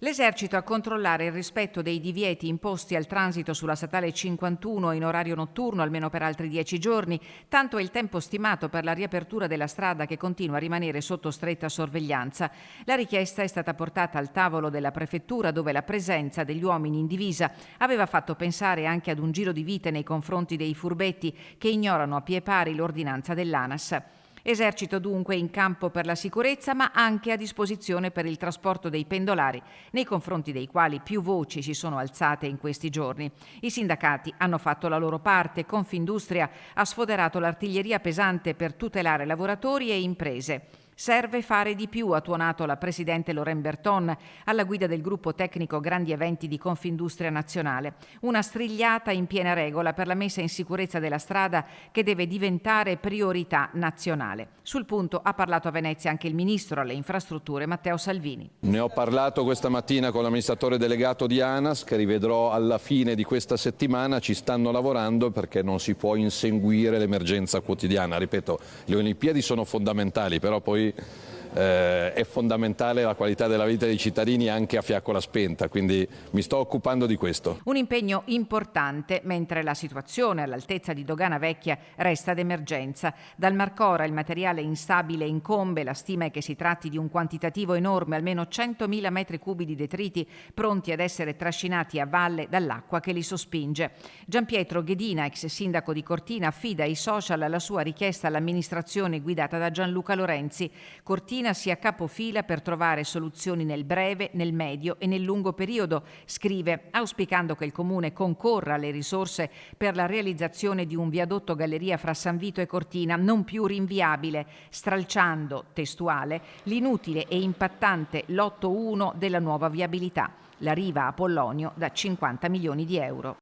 L'esercito a controllare il rispetto dei divieti imposti al transito sulla statale 51 in orario notturno almeno per altri 10 giorni, tanto è il tempo stimato per la riapertura della strada che continua a rimanere sotto stretta sorveglianza. La richiesta è stata portata al tavolo della prefettura, dove la presenza degli uomini in divisa aveva fatto pensare anche ad un giro di vite nei confronti dei furbetti che ignorano a pie pari l'ordinanza dell'ANAS. Esercito dunque in campo per la sicurezza, ma anche a disposizione per il trasporto dei pendolari, nei confronti dei quali più voci si sono alzate in questi giorni. I sindacati hanno fatto la loro parte. Confindustria ha sfoderato l'artiglieria pesante per tutelare lavoratori e imprese. Serve fare di più, ha tuonato la presidente Loren Berton alla guida del gruppo tecnico Grandi Eventi di Confindustria Nazionale. Una strigliata in piena regola per la messa in sicurezza della strada che deve diventare priorità nazionale. Sul punto ha parlato a Venezia anche il ministro alle infrastrutture Matteo Salvini. Ne ho parlato questa mattina con l'amministratore delegato di ANAS, che rivedrò alla fine di questa settimana. Ci stanno lavorando perché non si può inseguire l'emergenza quotidiana. Ripeto, le Olimpiadi sono fondamentali, però poi è fondamentale la qualità della vita dei cittadini anche a fiaccola spenta, quindi mi sto occupando di questo. Un impegno importante, mentre la situazione all'altezza di Dogana Vecchia resta d'emergenza. Dal Marcora il materiale instabile incombe, la stima è che si tratti di un quantitativo enorme, almeno 100.000 metri cubi di detriti pronti ad essere trascinati a valle dall'acqua che li sospinge. Gianpietro Ghedina, ex sindaco di Cortina, affida ai social la sua richiesta all'amministrazione guidata da Gianluca Lorenzi. Cortina sia capofila per trovare soluzioni nel breve, nel medio e nel lungo periodo, scrive, auspicando che il Comune concorra alle risorse per la realizzazione di un viadotto galleria fra San Vito e Cortina non più rinviabile, stralciando, testuale, l'inutile e impattante lotto 1 della nuova viabilità, la riva a Pollonio da 50 milioni di euro.